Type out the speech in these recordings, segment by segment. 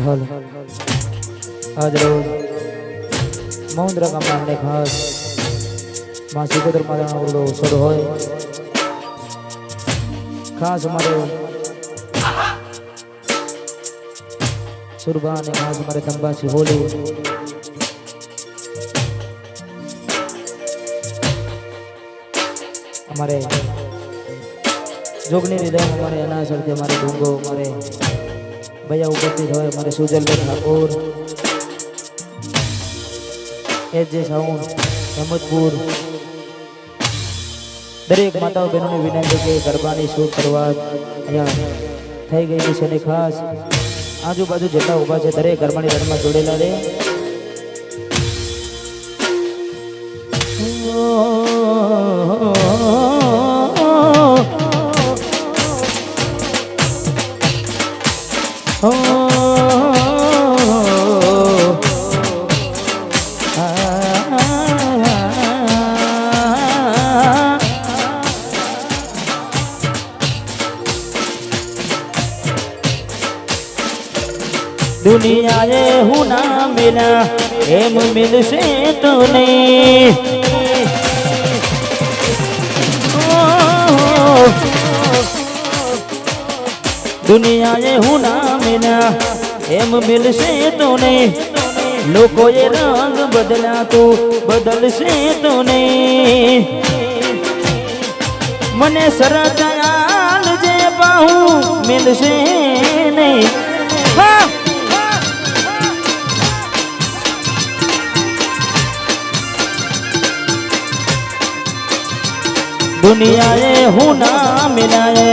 હાલ આજ રોજ મૌન્દ્રા ગામના અમને ખાસ માં સિકોતર માતાનો ઓરડો સર હોય ખાસ અમારે સુરભા અને ખાસ અમારે તંબાસી હોલી हमारे जोगनी हृदय हमारे अनासर थे हमारे डूंगो हमारे भैया उपस्थित हो हमारे Sujal Thakur H J sound Ahmedpur दरेक माताओं बहनों ने विनंती के गरबानी शुभ शुरुआत अहींया થઈ ગઈ છે અને ખાસ આજુબાજુ જેટલા ઊભા છે દરેક ગરબાની રણમાં જોડેલા રે दुनिया ये हूँ ना मिला हेम मिल से तो नहीं दुनिया ये हूँ ना मिला हेम मिल से तो नहीं लोगों ये रंग बदला तो बदल से तो नहीं मने सरदार जे बाहू मिल से नहीं दुनिया ये हूँ ना मिलाए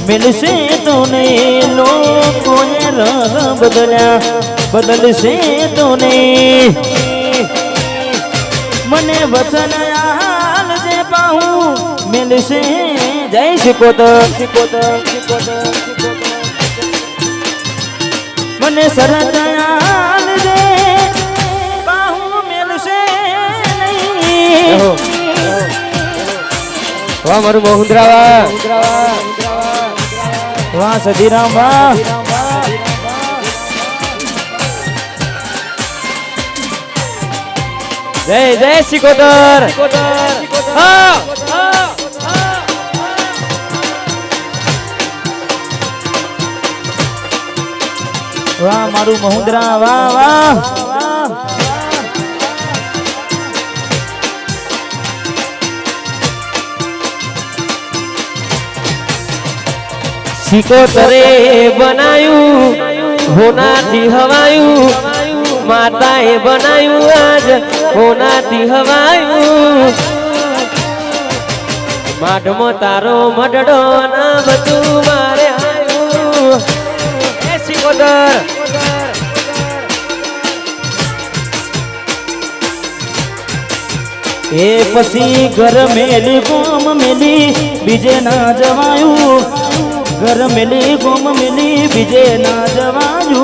मिल से तो नहीं लोगों ये रंग बदला बदल से तो नहीं मने वचन याल जे पाहू मिल से जय सिकोतर मने शरद याल जे पाहू मिल से नहीं वाह मारू मोहुंद्रा वाह सजीराम वाह जय जय सिकोतर वाह मारू मोहुंद्रा वाह वाह सिकोतरे बनायू होना थी हवायू माताए बनायू आज होना थी हवायू माढमो तारो मडडो ना बतू मारे आयू ए सिकोतर ए पसी घर मेली गोम मिली बीजे ना जवायू घर मिली गोम मिली बीजे ना जवायू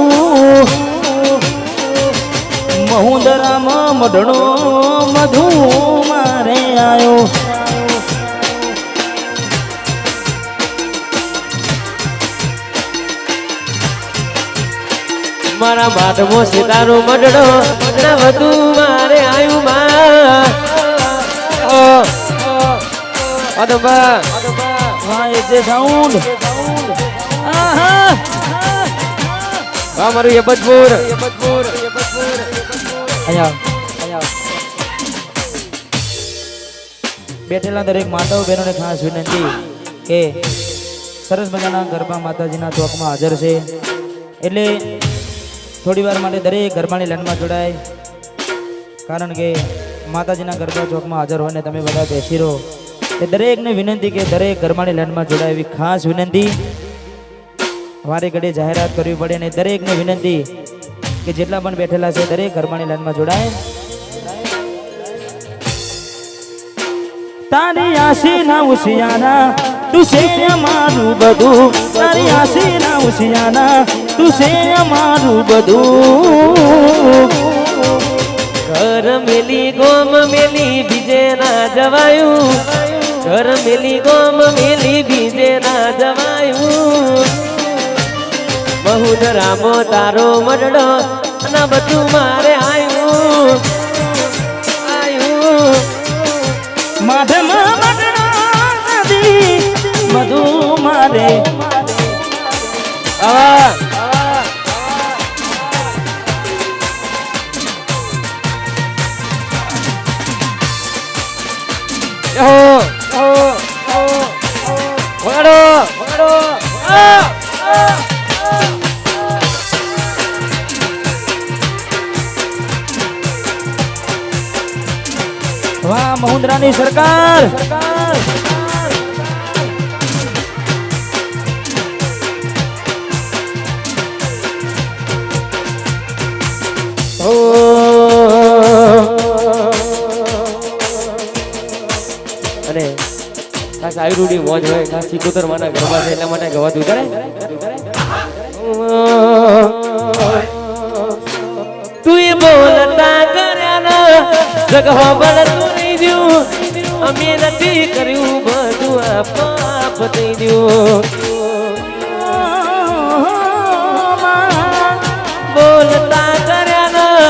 महुंदरा मडणो मधु मारे आयो मारा माधमो सितारो मडड़ो न वधु मारे आयु मा अदबा वाह एक जे साउंड आहा वाह मारू ये बजपुर आया બેઠેલા દરેક માતાઓ બહેનોને ખાસ વિનંતી કે સરસ મજાના ગરબા માતાજીના ચોકમાં હાજર છે એટલે થોડી વાર માટે દરેક ગરબાની લાઈનમાં જોડાય કારણ કે માતાજીના ગરબા ચોકમાં હાજર હોય ને તમે બધા બેસી રહો એ દરેકને વિનંતી કે દરેક ગરબાની લાઈનમાં જોડાય એવી ખાસ વિનંતી વારે ઘડીએ જાહેરાત કરવી પડે ને દરેકને વિનંતી કે જેટલા પણ બેઠેલા છે દરેક ગરબાની લાઈનમાં જોડાય તારી આશીના ઉસિયાના તું છે અમારું બધું તારી આશીના ઉસિયાના તું છે અમારું બધું घर मिली गोम मिली बीजे ना जवायू घर मिली गोम मिली बीजे ना जवायू બહુધરામો તારો મડડો અને બધું મારે આયું આયું માધમાં મડડા નદી બધું મારે આવા વગાડો વગાડો વાહ મહુંદરાની સરકાર અને ખાસ આયુર્વેદિક મોજ હોય ખાસ સિકોતર માના ગરબા છે એટલા માટે ગવાતું કરે તું એ બોલતા કર્યા જગવા બળતું નહીં દ્યું અમે નથી કર્યું બધું આપ થઈ દ્યું બોલતા કર્યા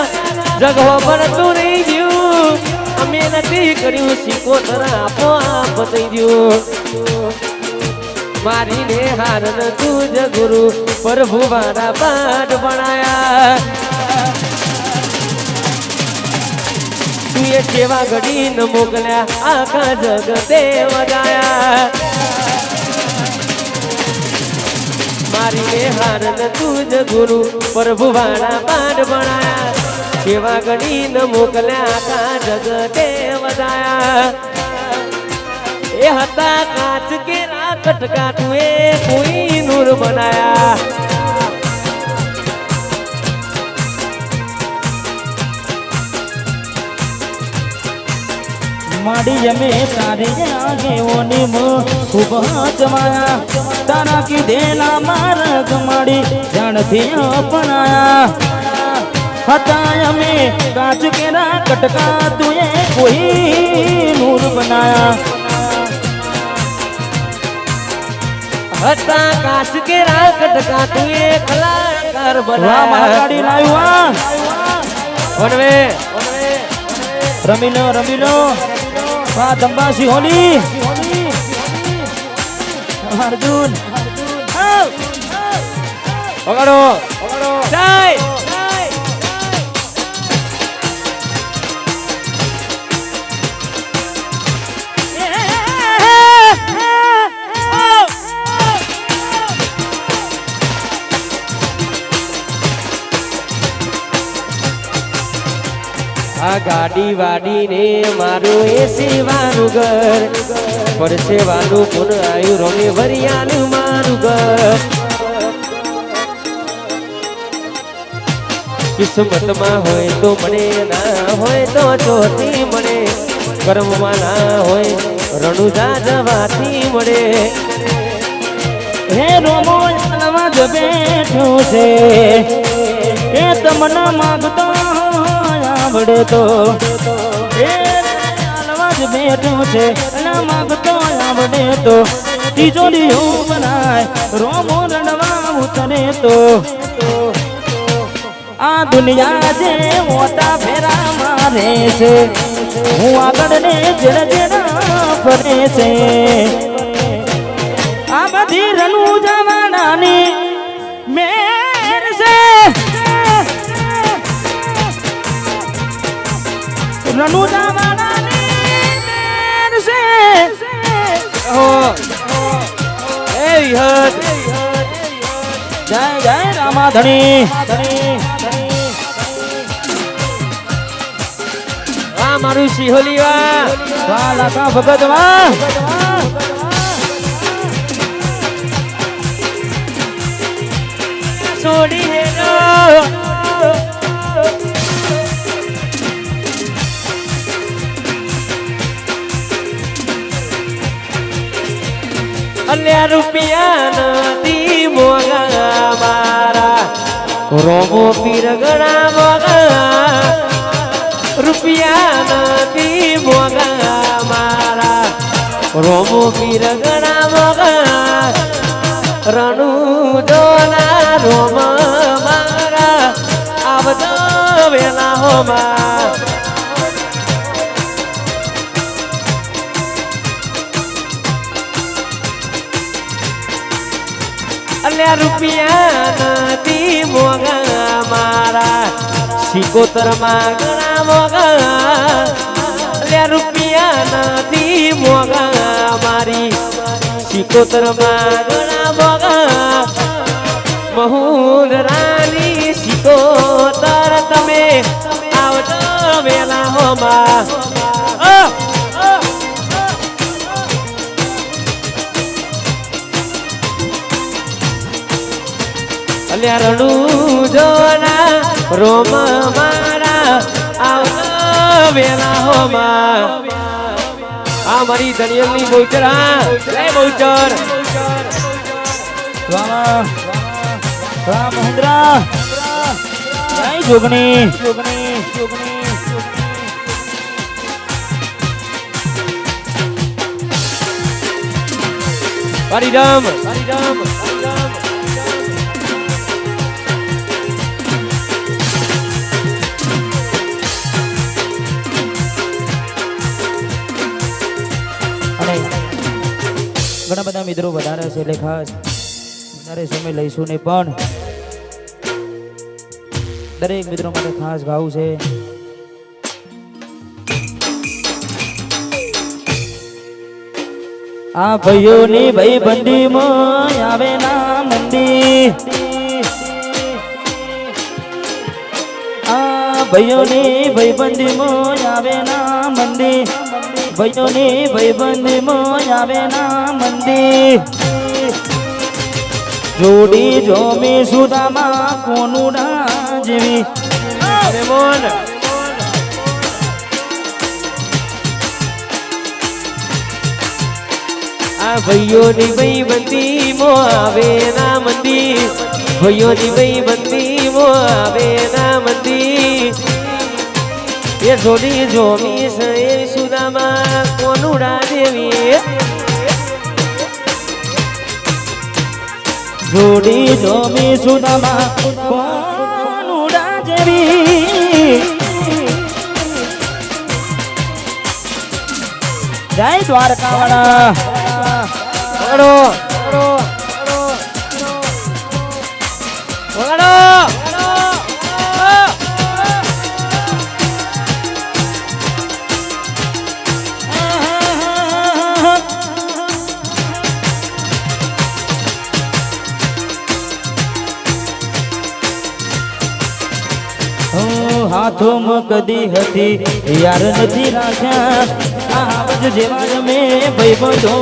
જગવા બળતું નહીં દ્યું અમે નથી કર્યું સિકોતર આપ થઈ દ્યું મારી ને હાર તું જ ગુરુ પ્રભુ મારા પાઠ ભણાયા તું એ સેવા ઘડી ન મોકલ્યા આખા જગતે વગાયા મારી ને હાર તું જ ગુરુ પ્રભુ મારા પાઠ ભણાયા સેવા ઘડી ન મોકલ્યા આખા જગતે વગાયા એ હતા કાચ કેરા કટકા તું એ કોઈ નૂર બનાયા માડી જમે તારી આગેઓની ખૂબ જમાયા તારા કીધેલા માર્ગ માડી જાણથી અપનાયા હતા અમે કાચ કેરા કટકા તુએ કોઈ નૂર બનાયા હતા કાચ કેરા કટકા તું એ કલાકાર વાહ મારી બનાયા વનવે રમી લો વાહ દંબાસી હોલી અર્જુન વગાડો જય આ ગાડી વાડી ને મારું એ સેવાનું ઘર પર સેવાનું પુન આયુ રોમે વરિયાનું મારું ઘર કિસ્મતમાં હોય તો મળે ના હોય તો ચોથી મળે કર્મમાં ના હોય રણુજા જવાથી મળે હે રોમો નવાજ બેઠું છે કે તમને માગતો આવડે તો એ નવાજ બેઠું છે અને માગતો આવડે તો તિજોરીઓ બનાય રોમો રણવા ઉતરે તો આ દુનિયા જે મોટા ફેરા મારે છે હું આગળ ને જરા ફરે છે આ બધી રનુ જવાનાની મેર છે રનુ જવાનાની મેર છે એ વિહત જય જય રામાધણી વાહ મારું સિહોલી વાહ વાહ લાખા ભગત વાહ છોડી હેલો અલ્યા રૂપિયા નથી મોગા મારા રોમો પીર ગણા મોગા રૂપિયા નથી મોગા મારા રોમો પીર ગણા મોગા રણુ ડોલા રોમા વેલા હોમાં અલ્યા રૂપિયા નથી મોગા મારા સિકોતર માં ઘણા મોગા અલ્યા રૂપિયા નથી મોગા મારી સિકોતર માં ઘણા મોગા મહુલ રાની સિકોતર તમે આવજો વેલા હોમાં અલ્યા રણું જોના રોમ મારા આવજો વેલા હોમાં આ મારી દનિયલની બહુચર હા લે બહુચર વાહ વાહ મહેન્દ્રા જય જોગણી હરિરામ અને ઘણા બધા મિત્રો વધારે છે એટલે ખાસ વધારે સમય લઈશું નહીં પણ દરેક મિત્રો માટે ખાસ ગાવું છે આ ભાઈઓની ભાઈબંધીમાં આવે ના મંદી આ ભાઈઓની ભાઈબંધીમાં આવે ના મંદી ભાઈઓની ભાઈબંધીમાં આવે ના મંદી જોડી જોમી સુદામાં કોનું જેવી મોન આ ભાઈઓની ભાઈબંધી મો આવે ના મંદી ભાઈઓની ભાઈબંધી મો આવે ના મંદી એ જોડી જોમી સે સુદામાં કોનું દેવી જોડી જોમી સુદામાં કોનું જેવી જય દ્વારકાવાળા વગાડો વગાડો હાથોમાં કદી હતી યાર નથી રાખ્યા આવજ જેવા જમે ભાઈબંધો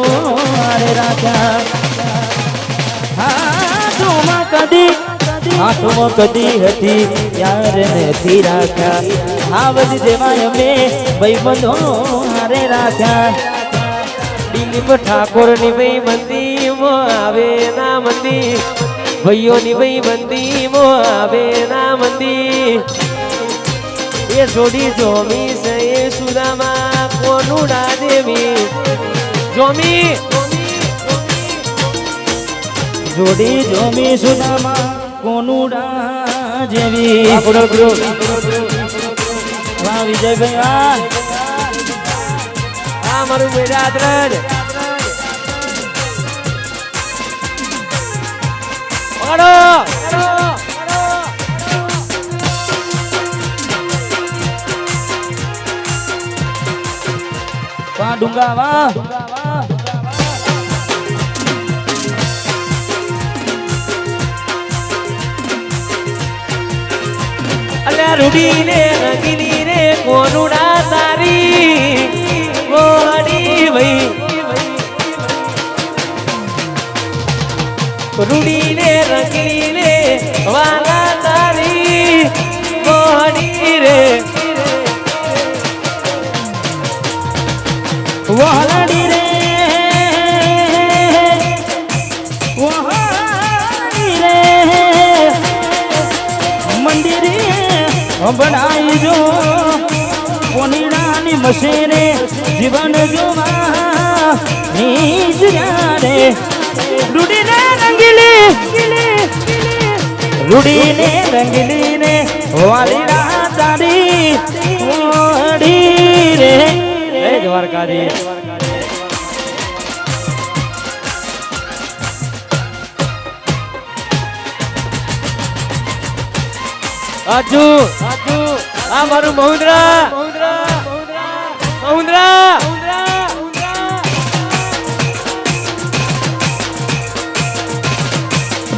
હારે રાખ્યા હાથોમાં કદી હતી યાર નથી રાખ્યા આવજ જેવા અમે ભાઈબંધો હારે રાખ્યા દિલીપ ઠાકોર ની ભાઈબંધી મો આવે ના મંદી ભાઈઓની ભાઈબંધી મો આવે ના મંદી એ જોડી જોમી સે સુદામાં કોનું દેવી જોમી જોડી જોમી સુદામાં કોનું જેવી વાહ વિજયભાઈ આ મારું મેદાદ્રજ ઓડો વાહ ડુંગા વાહ અલ્યા રૂડી ને રંગીની રે કોનુડા તારી મોહની ભાઈ રૂડી ને રંગીની રે વાલા તારી મોહની રે વહાડી રે મંદિરે બનાવી જો કોનીડાની મશેરે જીવન જોવા નીચ રે રૂડીને રંગીલી ને વાલીડા તારી મોડી રે હે દ્વારકાધીશ આજુ આ મારું મહુંદ્રા મહુંદ્રા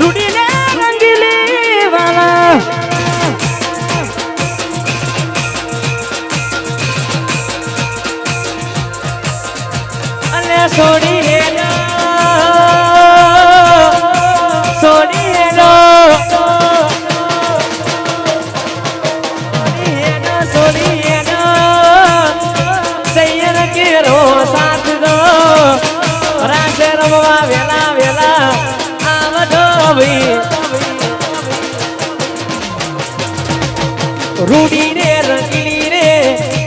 રૂડીને રંગીલી વાલા અને સોડી હેલો સોડી હેલો સોડી હેલો સૈયર કેરો સાથ દો રાસે રમવા વેલા વેલા આવજો ભાઈ રૂડી રે રંગીલી રે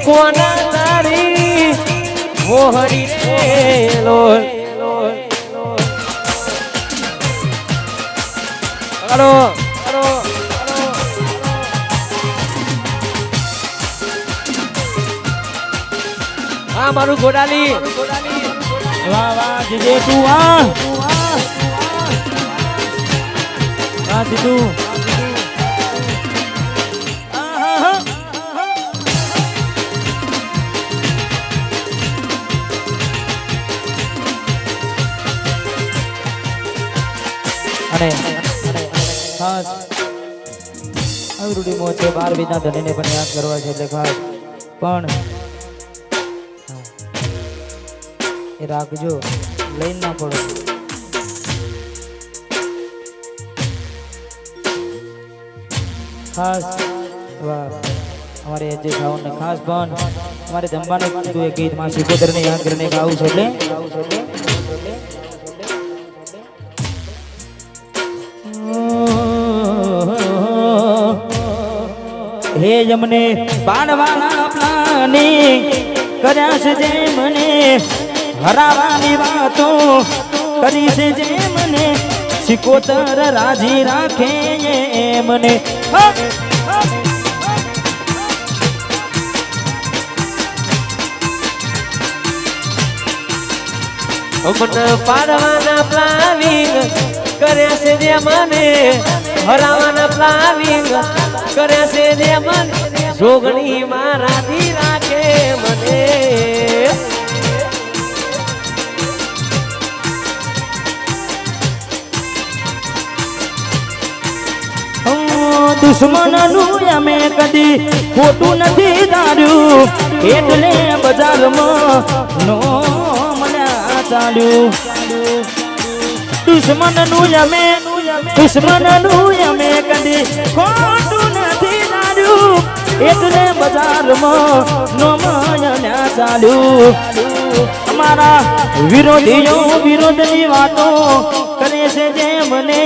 કોના તારી મોહરી રે લોલ હલો હલો હા મારું ગોડાલી વાહ વાહ જીજે તું આ જીજુ અને ખાસ અવરુડી મોચે 12 વિના ધણીને પણ યાદ કરવા છે એટલે ખાસ પણ એ રાખજો લઈને ના પડો ખાસ વાહ हमारे अजय सावन ने खास बन हमारे जमवाने कીધું એક ગીત માં સિકોદર ને યાદ કરીને ગાવું છે એટલે હે જમને પાડવાના પ્લાનિંગ કર્યા છે જે મને હરાવાની વાતો કરી છે જે મને સિકોતર રાજી રાખે મને મને પાડવાના પ્લાનિંગ કર્યા છે જે મને હરાવાના પ્લાનિંગ કર્યા છે જે મને જોગણી મારાથી રાખે મને દુશ્મનનું અમે કદી ખોટું નથી ધાર્યું એટલે બજારમાં નો મને ચાલ્યું દુશ્મનનું અમે કદી ખોટું નથી ધાર્યું એટલે બજારમાં નો મને ચાલ્યું અમારા વિરોધીઓ વિરોધની વાતો કરે છે જે મને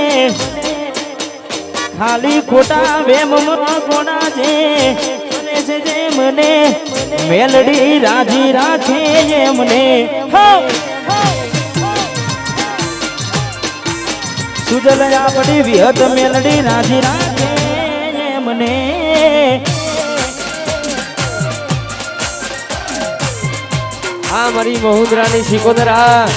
ખાલી ખોટા વેમમાં કોના છે જે મને મેલડી રાજી રાખે મને સુજલ આપડી વિહત મેલડી રાજી રાખે મને આ મારી મહુંદ્રાની સિકોદર આ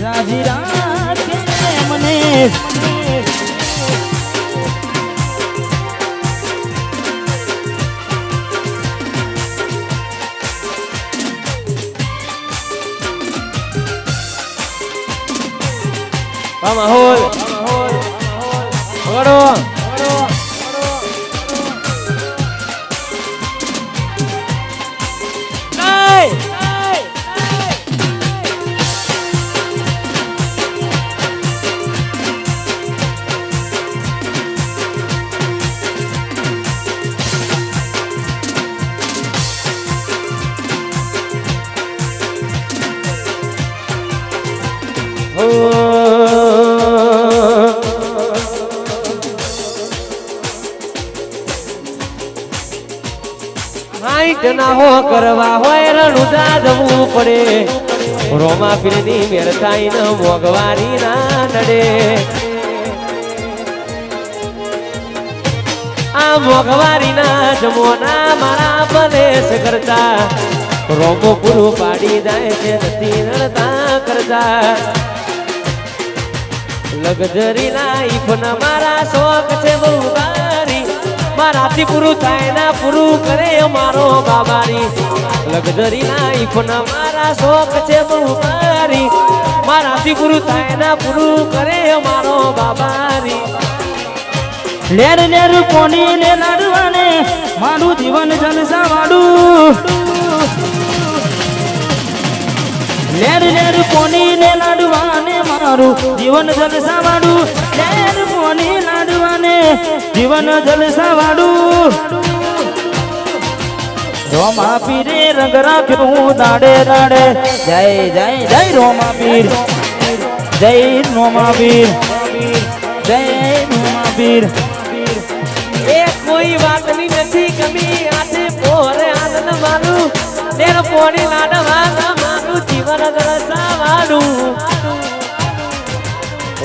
રાજી રાખે મને માહોલ વડો ના હો કરવા હોય રણુદા જવું પડે રોમા પીરની મેર થાય ને મોગવારી ના નડે આ મોગવારી ના જમોના મારા બલેશ કરતા રોમો પૂરું પાડી જાય છે નથી રડતા કરતા લગજરી લાઈફ ના મારા શોખ છે બહુ બારી મારાથી પૂરું થાય ના પૂરું કરે મારો બાબારી લગજરી લાઈફ ના મારા શોખ છે બહુ બારી મારાથી પૂરું થાય ના પૂરું કરે મારો બાબારી લેર લેર કોની ને લાડવાને મારું જીવન જલસા વાળું લેર લેર કોની ને લાડવાને મારું જીવન જલસા વાળું લેર કોની લાડવાને જીવન જલસા વાળું રોમા પીરે રંગ રાખ્યું દાડે દાડે જય જય જય રોમા પીર જય રોમા પીર જય રોમા પીર એ કોઈ વાતની નથી કમી આજે પોરે આનંદ મારું લેર પોણી લાડવા મારું જીવન દરસાવાનું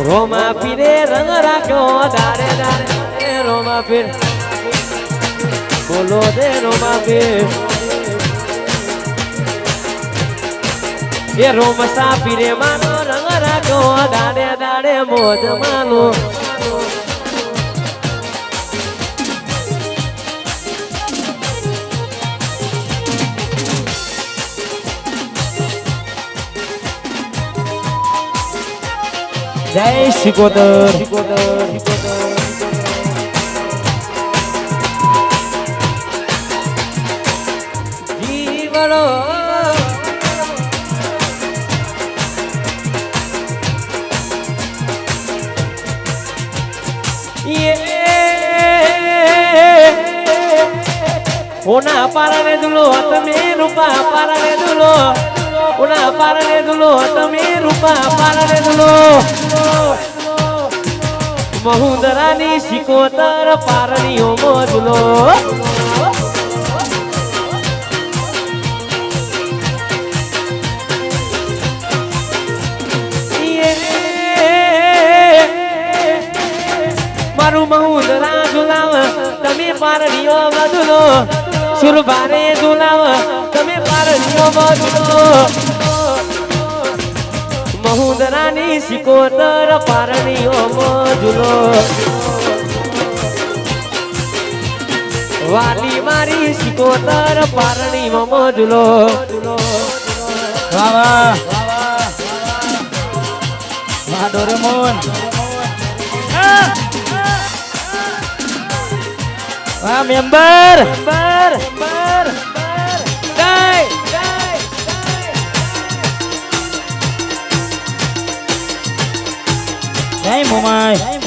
રોમા પીરે રંગ રાખ્યો દાડે દાડે રોમા પીર બોલો દે રોમા પીર એ રોમસા પીરે માનો રંગ રાખ્યો દાડે દાડે મોજ માનો જય શિકોતર જીવનો ઓના પારણે દુલો તમે રૂપા પારણે દુલો ઓના પારણે દુલો તમે રૂપા પારણે દુલો મહુદરાની શિકોતર પારણીઓ મોજલો મારું મહુદરા ઝુલાવ તમે પારણીઓ મધુલો સુરભારે ઝુલાવ તમે પારણીઓ મધુલો મહુદરાની શિકોતર પારણીઓ મધુલો વાલી મારી શિકોતર પારણી મધુલો વાહ વાહ વાહ ડોરેમોન વાહ મેમ્બર જય મોમાય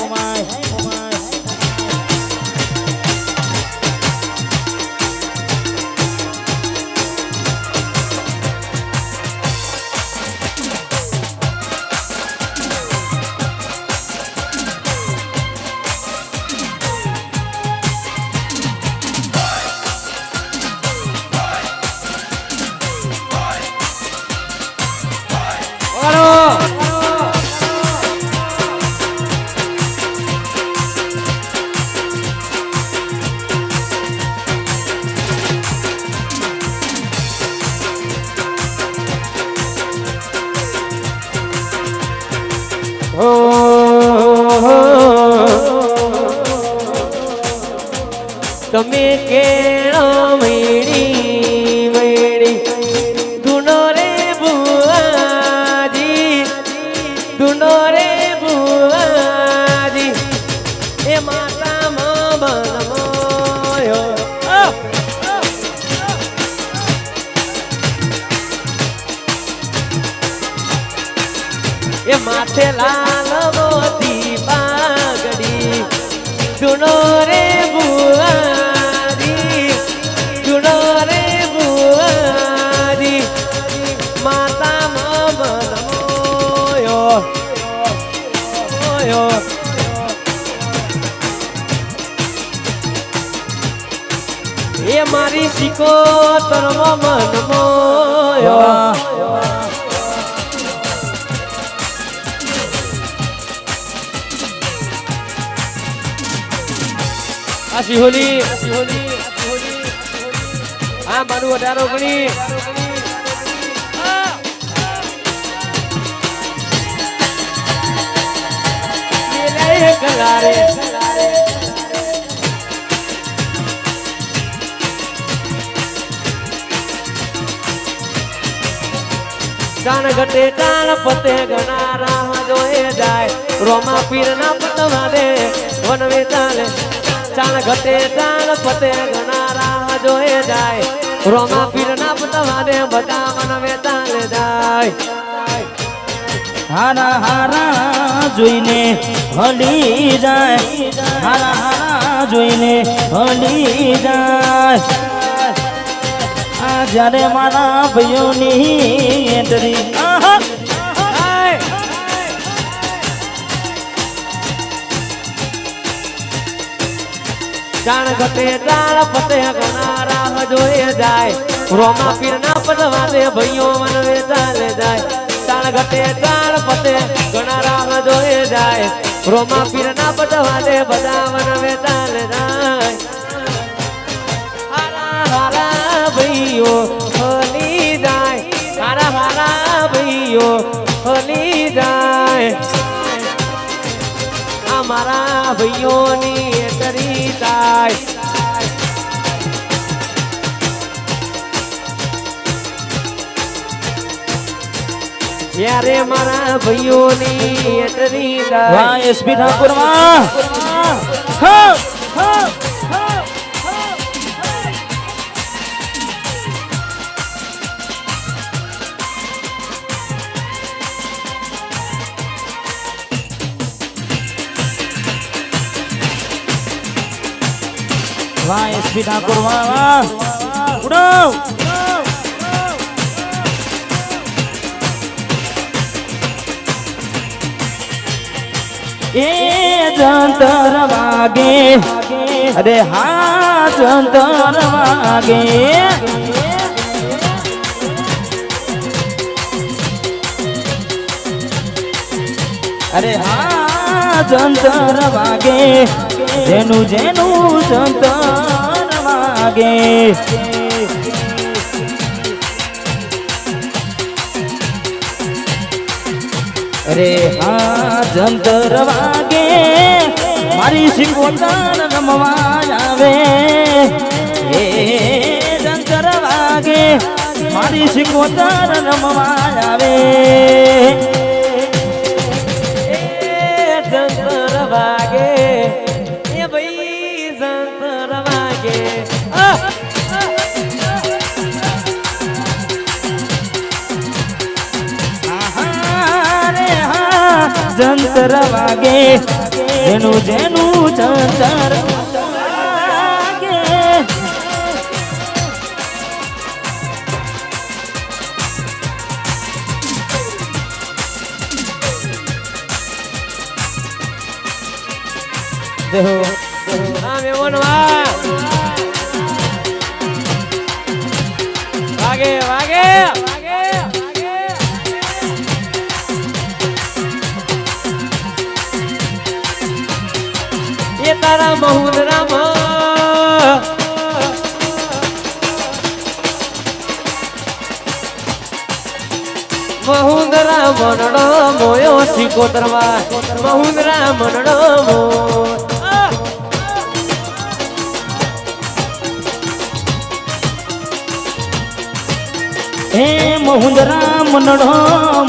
તમે કેળો મેળી મેળી ધૂનો રે બુઆજી ધૂનો રે બુઆજી એ માતામાં બનમોયો એ માથે લાલ મોતી પાઘડી ધૂનો રે બુઆજી ધૂનો રે બુઆજી માતામાં બનમોયો એ મારી સિકોતરમાં મન મોયો આ સિહોલી આ મારું 18 ગણી કલારે જાણ ઘટે ટાણ પતે ઘણા રાહ જોએ જાય રોમા પીર ના પતવા દે વનવે ચાલે ચાણ ઘટે ટાણ પતે ઘણા રાહ જોએ જાય રોમા પીર ના પતવા દે બધા વનવે ચાલે જાય હારા હારા જોઈને હલી જાય હારા હારા જોઈને હલી જાય આ જ્યારે મારા ભાઈઓની એન્ટ્રી જાણ ઘટે ટાણ પતે ઘણા રાહ જોએ જાય રોમા પીર ના પતવા દે ભાઈઓ વનવે ચાલે જાય તાણ ઘટે તાણ પતે ઘણા રાહ જોએ જાય રોમા પીર ના પતવા દે બધા વનવે ચાલે જાય હારા હારા ભાઈઓ હલી જાય હારા હારા ભાઈઓ હલી જાય અમારા ભાઈઓની તરી થાય યારે મારા ભાઈઓની એટરી વાહ એસપી ઠાકોર વાહ હા હા વાહ એસપી ઠાકોર વાહ વાહ ઉડાવ એ જંતર વાગે અરે હા જંતર વાગે અરે હા જંતર વાગે જેનું જેનું જંતર વાગે અરે હા જંતર વાગે મારી સિકોતર રમવા આવે એ જંતર વાગે મારી સિકોતર રમવા આવે જંતર વાગે એ ભાઈ જંતર વાગે જંતર વાગે જેનું જેનું જંતર વાગે દેહો હા મેમોન વાગે વાગે એ તારા મહુદરામાં મહુદરા મનડો મોયો સિકોતરમાં મહુદરા મનડો મો હે મહુંદરા મનડો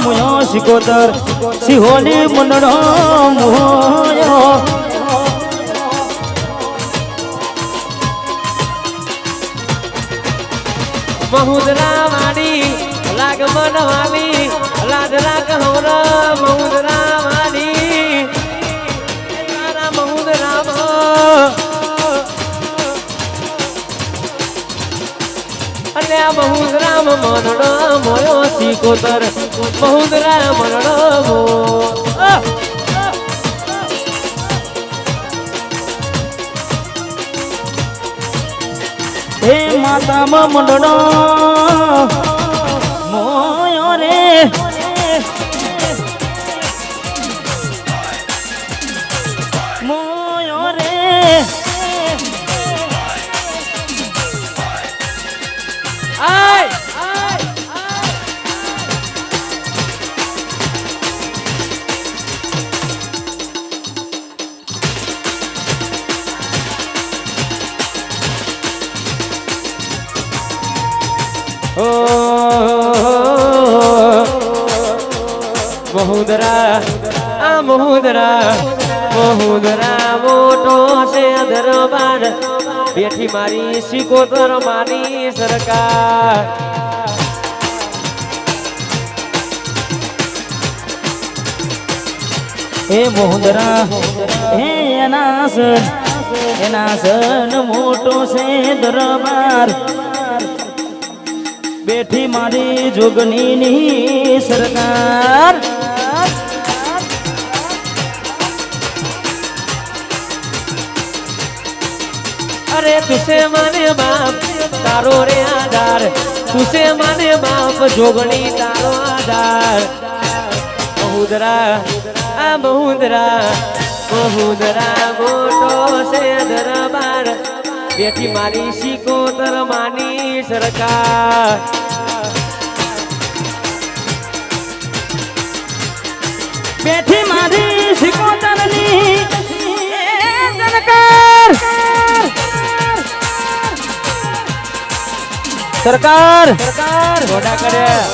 મોયો સિકોતર સિહોલી મનડો મોયો મહુદરા વાડી લાગ મન વાલી લાગ લાગ હોર મહુદરા વાડી તારા મહુદરા અને આ મહુદરામ મનડો મોયો સિકોતર મહુદરા મનડો મો હે માતામાં મંડળો મોયો રે મોયો રે આય મહુદરા આ મહુદરા મોટો છે દરબાર બેઠી મારી સિકોતર માની સરકાર હે મોહદરા હે એના સન મોટો છે દરબાર બેઠી મારી જોગની સરકાર અરે તુસે માને બાપ તારો રે આધાર તુસે માને બાપ જોગણી તારો આધાર મહુદરા આ મહુદરા મોટો છે દરબાર બેઠી મારી સિકોતર માની સરકાર બેઠી મારી સિકોતરની સરકાર સરકાર ઘોડા કર્યા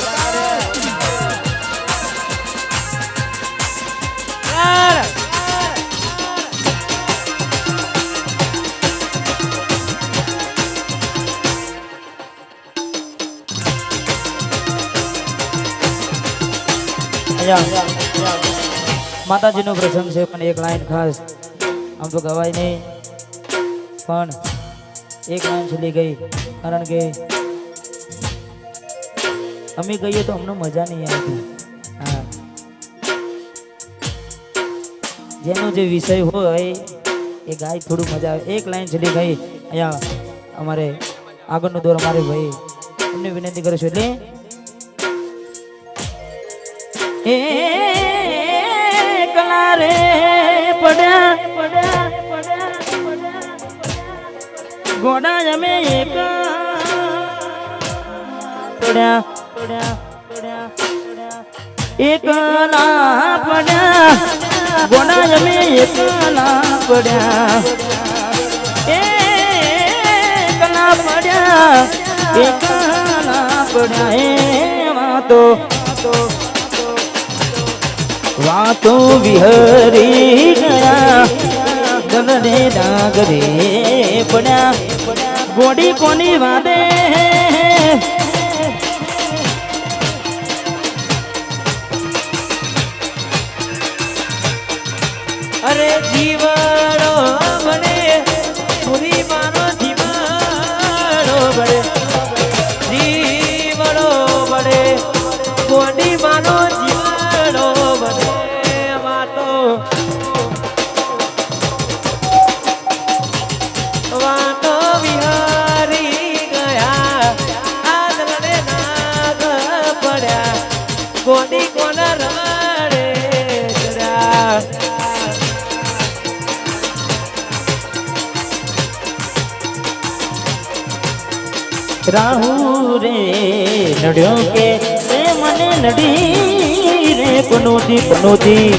માતાજીનો પ્રસંગ છે પણ એક લાઈન ખાસ આમ તો ગવાય નહીં પણ એક લાઈન છેલ્લી ગઈ કારણ કે અમે ગઈએ તો અમને મજા નહીં આવતી હા જેનો જે વિષય હોય એ ગાય થોડું મજા આવે એક લાઈન છેલ્લી ગઈ અહીંયા અમારે આગળનો દોર અમારે ભાઈ એમને વિનંતી કરું છું એટલે એ કલા રે પડ્યા ગોડા અમે એક એકલા પડ્યા ગોડા અમે એકલા પડ્યા એકલા પડ્યા એમાં તો વાતો વિહરી ગયા ગગને ડાગરે પડ્યા ગોડી કોની વાદે અરે જીવડો બને પૂરી માનો જીવડો બને જીવડો બને ગોડી માનો જીવડો બને વાતો વિહારી ગયા આદરને નાગ પડ્યા ગોડી કોના રડે ચડ્યા રાહુ રે નડ્યો કે મને નડી રે પનોતી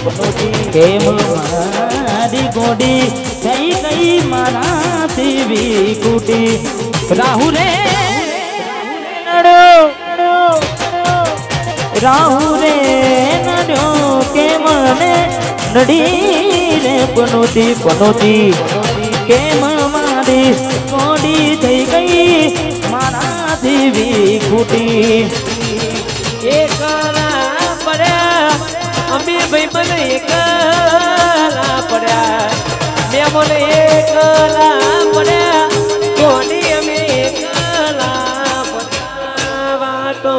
કેમ મારી ગોડી થઈ ગઈ મારાથી વિકુટી રાહુ રે નડ્યો રાહુ રે નડ્યો કે મને નડી રે પનોતી કેમ મારી ગોડી થઈ ગઈ મારાથી વિકુટી એકલા પડ્યા અમે ભાઈ મને એકલા પડ્યા મેં બોલે એકલા પડ્યા કોની અમે એકલા પડ્યા વાતો